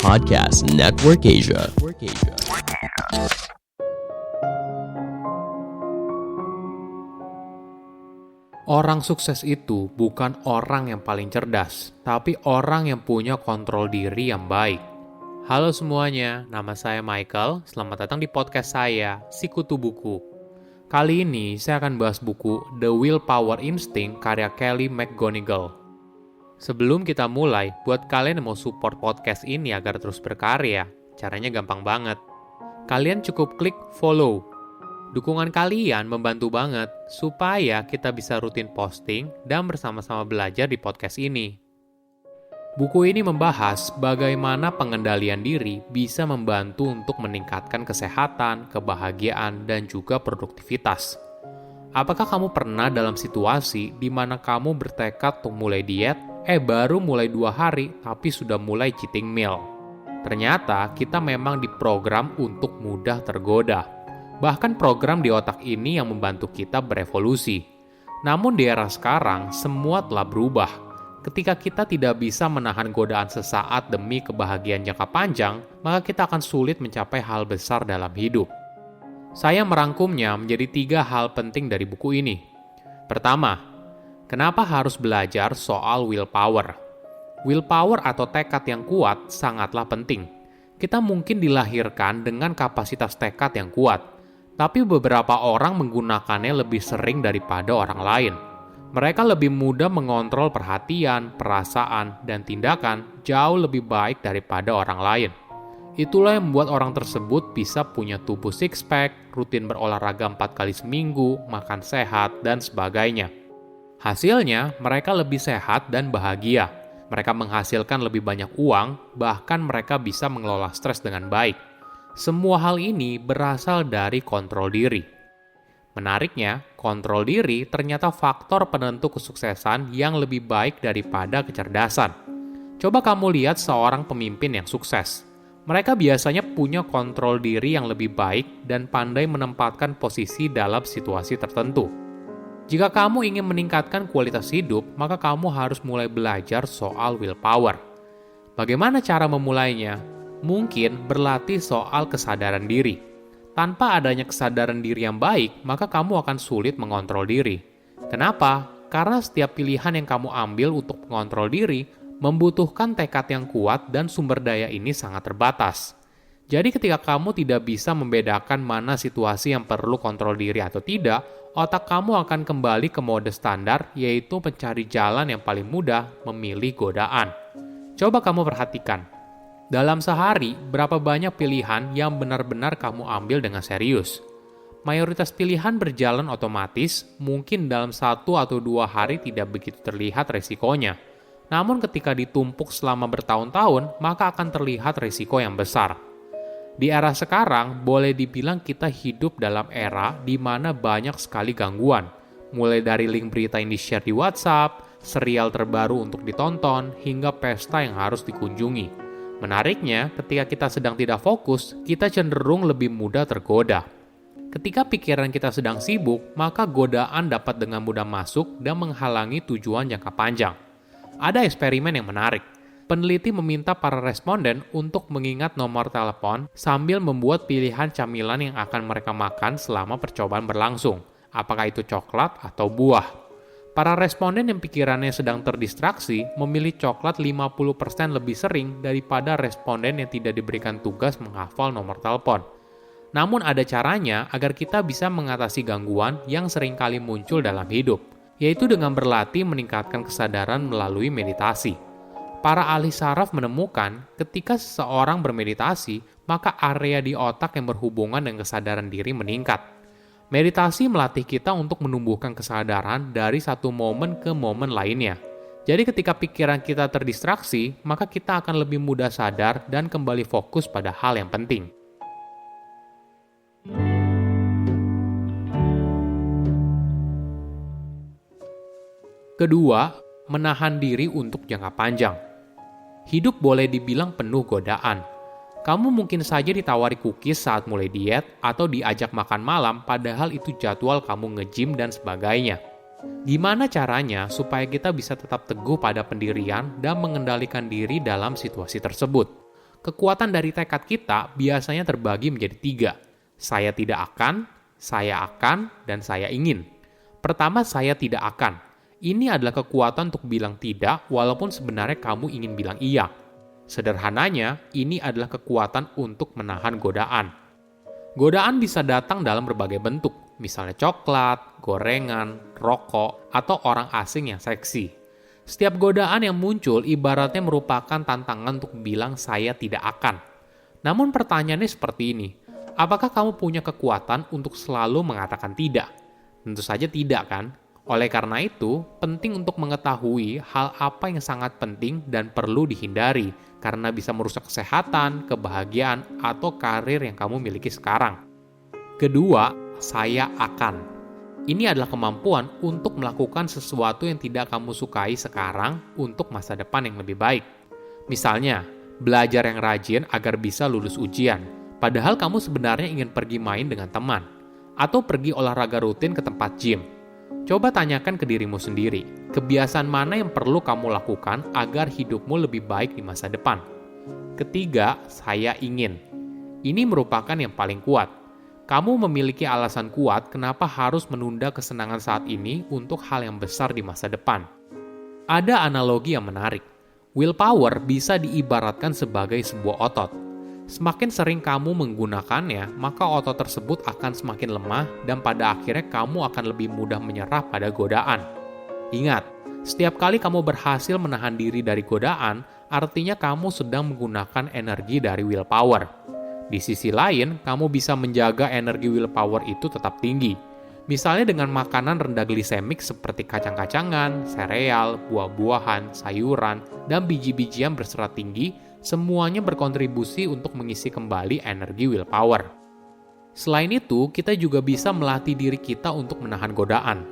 Podcast Network Asia. Orang sukses itu bukan orang yang paling cerdas, tapi orang yang punya kontrol diri yang baik. Halo semuanya, nama saya Michael. Selamat datang di podcast saya, Sikutu Buku. Kali ini saya akan bahas buku The Willpower Instinct karya Kelly McGonigal. Sebelum kita mulai, buat kalian yang mau support podcast ini agar terus berkarya, caranya gampang banget. Kalian cukup klik follow. Dukungan kalian membantu banget supaya kita bisa rutin posting dan bersama-sama belajar di podcast ini. Buku ini membahas bagaimana pengendalian diri bisa membantu untuk meningkatkan kesehatan, kebahagiaan, dan juga produktivitas. Apakah kamu pernah dalam situasi di mana kamu bertekad untuk mulai diet, baru mulai 2 hari tapi sudah mulai cheating meal? Ternyata kita memang diprogram untuk mudah tergoda. Bahkan program di otak ini yang membantu kita berevolusi. Namun di era sekarang, semua telah berubah. Ketika kita tidak bisa menahan godaan sesaat demi kebahagiaan jangka panjang, maka kita akan sulit mencapai hal besar dalam hidup. Saya merangkumnya menjadi 3 hal penting dari buku ini. Pertama, kenapa harus belajar soal willpower? Willpower atau tekad yang kuat sangatlah penting. Kita mungkin dilahirkan dengan kapasitas tekad yang kuat, tapi beberapa orang menggunakannya lebih sering daripada orang lain. Mereka lebih mudah mengontrol perhatian, perasaan, dan tindakan jauh lebih baik daripada orang lain. Itulah yang membuat orang tersebut bisa punya tubuh six-pack, rutin berolahraga 4 kali seminggu, makan sehat, dan sebagainya. Hasilnya, mereka lebih sehat dan bahagia. Mereka menghasilkan lebih banyak uang, bahkan mereka bisa mengelola stres dengan baik. Semua hal ini berasal dari kontrol diri. Menariknya, kontrol diri ternyata faktor penentu kesuksesan yang lebih baik daripada kecerdasan. Coba kamu lihat seorang pemimpin yang sukses. Mereka biasanya punya kontrol diri yang lebih baik dan pandai menempatkan posisi dalam situasi tertentu. Jika kamu ingin meningkatkan kualitas hidup, maka kamu harus mulai belajar soal willpower. Bagaimana cara memulainya? Mungkin berlatih soal kesadaran diri. Tanpa adanya kesadaran diri yang baik, maka kamu akan sulit mengontrol diri. Kenapa? Karena setiap pilihan yang kamu ambil untuk mengontrol diri membutuhkan tekad yang kuat dan sumber daya ini sangat terbatas. Jadi ketika kamu tidak bisa membedakan mana situasi yang perlu kontrol diri atau tidak, otak kamu akan kembali ke mode standar, yaitu mencari jalan yang paling mudah memilih godaan. Coba kamu perhatikan. Dalam sehari, berapa banyak pilihan yang benar-benar kamu ambil dengan serius? Mayoritas pilihan berjalan otomatis, mungkin dalam 1 atau 2 hari tidak begitu terlihat resikonya. Namun ketika ditumpuk selama bertahun-tahun, maka akan terlihat risiko yang besar. Di era sekarang, boleh dibilang kita hidup dalam era di mana banyak sekali gangguan. Mulai dari link berita yang di-share di WhatsApp, serial terbaru untuk ditonton, hingga pesta yang harus dikunjungi. Menariknya, ketika kita sedang tidak fokus, kita cenderung lebih mudah tergoda. Ketika pikiran kita sedang sibuk, maka godaan dapat dengan mudah masuk dan menghalangi tujuan jangka panjang. Ada eksperimen yang menarik. Peneliti meminta para responden untuk mengingat nomor telepon sambil membuat pilihan camilan yang akan mereka makan selama percobaan berlangsung, apakah itu coklat atau buah. Para responden yang pikirannya sedang terdistraksi memilih coklat 50% lebih sering daripada responden yang tidak diberikan tugas menghafal nomor telepon. Namun ada caranya agar kita bisa mengatasi gangguan yang seringkali muncul dalam hidup, yaitu dengan berlatih meningkatkan kesadaran melalui meditasi. Para ahli saraf menemukan ketika seseorang bermeditasi, maka area di otak yang berhubungan dengan kesadaran diri meningkat. Meditasi melatih kita untuk menumbuhkan kesadaran dari satu momen ke momen lainnya. Jadi ketika pikiran kita terdistraksi, maka kita akan lebih mudah sadar dan kembali fokus pada hal yang penting. Kedua, menahan diri untuk jangka panjang. Hidup boleh dibilang penuh godaan. Kamu mungkin saja ditawari cookies saat mulai diet atau diajak makan malam padahal itu jadwal kamu nge-gym dan sebagainya. Gimana caranya supaya kita bisa tetap teguh pada pendirian dan mengendalikan diri dalam situasi tersebut? Kekuatan dari tekad kita biasanya terbagi menjadi 3. Saya tidak akan, saya akan, dan saya ingin. Pertama, saya tidak akan. Ini adalah kekuatan untuk bilang tidak walaupun sebenarnya kamu ingin bilang iya. Sederhananya, ini adalah kekuatan untuk menahan godaan. Godaan bisa datang dalam berbagai bentuk, misalnya coklat, gorengan, rokok, atau orang asing yang seksi. Setiap godaan yang muncul ibaratnya merupakan tantangan untuk bilang saya tidak akan. Namun pertanyaannya seperti ini, apakah kamu punya kekuatan untuk selalu mengatakan tidak? Tentu saja tidak kan? Oleh karena itu, penting untuk mengetahui hal apa yang sangat penting dan perlu dihindari karena bisa merusak kesehatan, kebahagiaan, atau karir yang kamu miliki sekarang. Kedua, saya akan. Ini adalah kemampuan untuk melakukan sesuatu yang tidak kamu sukai sekarang untuk masa depan yang lebih baik. Misalnya, belajar yang rajin agar bisa lulus ujian, padahal kamu sebenarnya ingin pergi main dengan teman, atau pergi olahraga rutin ke tempat gym. Coba tanyakan ke dirimu sendiri, kebiasaan mana yang perlu kamu lakukan agar hidupmu lebih baik di masa depan. Ketiga, saya ingin. Ini merupakan yang paling kuat. Kamu memiliki alasan kuat kenapa harus menunda kesenangan saat ini untuk hal yang besar di masa depan. Ada analogi yang menarik. Willpower bisa diibaratkan sebagai sebuah otot. Semakin sering kamu menggunakannya, maka otot tersebut akan semakin lemah dan pada akhirnya kamu akan lebih mudah menyerah pada godaan. Ingat, setiap kali kamu berhasil menahan diri dari godaan, artinya kamu sedang menggunakan energi dari willpower. Di sisi lain, kamu bisa menjaga energi willpower itu tetap tinggi. Misalnya dengan makanan rendah glisemik seperti kacang-kacangan, sereal, buah-buahan, sayuran, dan biji-bijian berserat tinggi, semuanya berkontribusi untuk mengisi kembali energi willpower. Selain itu, kita juga bisa melatih diri kita untuk menahan godaan.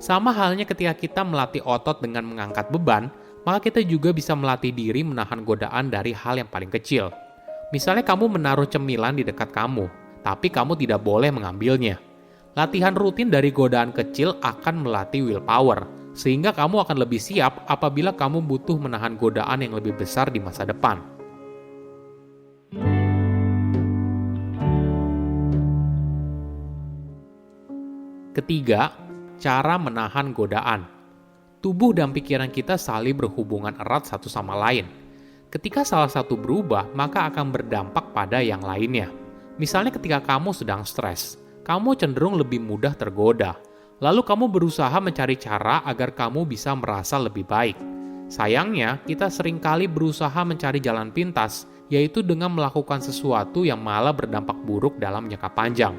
Sama halnya ketika kita melatih otot dengan mengangkat beban, maka kita juga bisa melatih diri menahan godaan dari hal yang paling kecil. Misalnya kamu menaruh cemilan di dekat kamu, tapi kamu tidak boleh mengambilnya. Latihan rutin dari godaan kecil akan melatih willpower, sehingga kamu akan lebih siap apabila kamu butuh menahan godaan yang lebih besar di masa depan. Ketiga, cara menahan godaan. Tubuh dan pikiran kita saling berhubungan erat satu sama lain. Ketika salah satu berubah, maka akan berdampak pada yang lainnya. Misalnya ketika kamu sedang stres, kamu cenderung lebih mudah tergoda. Lalu kamu berusaha mencari cara agar kamu bisa merasa lebih baik. Sayangnya, kita seringkali berusaha mencari jalan pintas, yaitu dengan melakukan sesuatu yang malah berdampak buruk dalam jangka panjang.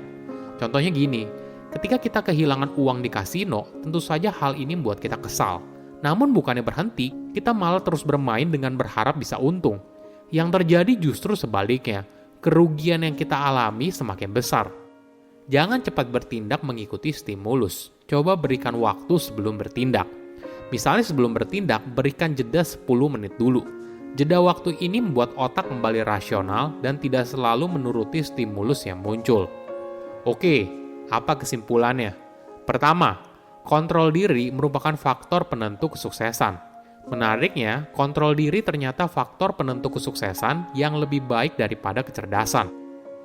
Contohnya gini, ketika kita kehilangan uang di kasino, tentu saja hal ini membuat kita kesal. Namun bukannya berhenti, kita malah terus bermain dengan berharap bisa untung. Yang terjadi justru sebaliknya, kerugian yang kita alami semakin besar. Jangan cepat bertindak mengikuti stimulus. Coba berikan waktu sebelum bertindak. Misalnya sebelum bertindak, berikan jeda 10 menit dulu. Jeda waktu ini membuat otak kembali rasional dan tidak selalu menuruti stimulus yang muncul. Oke, apa kesimpulannya? Pertama, kontrol diri merupakan faktor penentu kesuksesan. Menariknya, kontrol diri ternyata faktor penentu kesuksesan yang lebih baik daripada kecerdasan.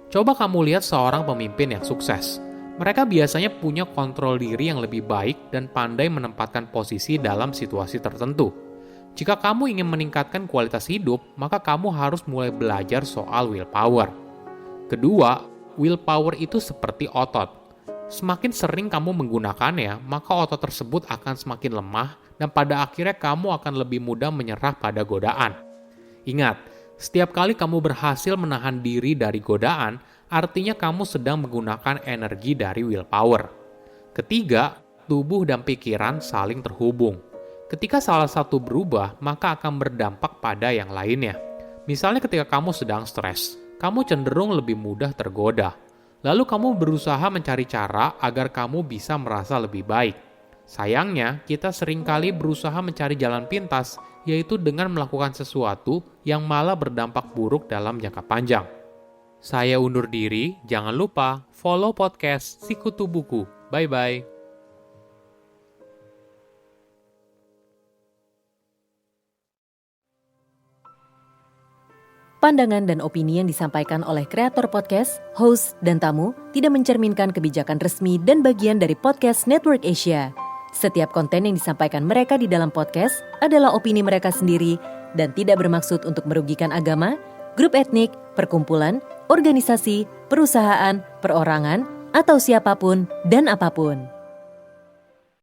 Coba kamu lihat seorang pemimpin yang sukses. Mereka biasanya punya kontrol diri yang lebih baik dan pandai menempatkan posisi dalam situasi tertentu. Jika kamu ingin meningkatkan kualitas hidup, maka kamu harus mulai belajar soal willpower. Kedua, willpower itu seperti otot. Semakin sering kamu menggunakannya, maka otot tersebut akan semakin lemah dan pada akhirnya kamu akan lebih mudah menyerah pada godaan. Ingat, setiap kali kamu berhasil menahan diri dari godaan, artinya kamu sedang menggunakan energi dari willpower. Ketiga, tubuh dan pikiran saling terhubung. Ketika salah satu berubah, maka akan berdampak pada yang lainnya. Misalnya ketika kamu sedang stres, kamu cenderung lebih mudah tergoda. Lalu kamu berusaha mencari cara agar kamu bisa merasa lebih baik. Sayangnya, kita seringkali berusaha mencari jalan pintas, yaitu dengan melakukan sesuatu yang malah berdampak buruk dalam jangka panjang. Saya undur diri, jangan lupa follow podcast Sikutu Buku. Bye-bye. Pandangan dan opini yang disampaikan oleh kreator podcast, host, dan tamu tidak mencerminkan kebijakan resmi dan bagian dari Podcast Network Asia. Setiap konten yang disampaikan mereka di dalam podcast adalah opini mereka sendiri dan tidak bermaksud untuk merugikan agama, grup etnik, perkumpulan, organisasi, perusahaan, perorangan, atau siapapun dan apapun.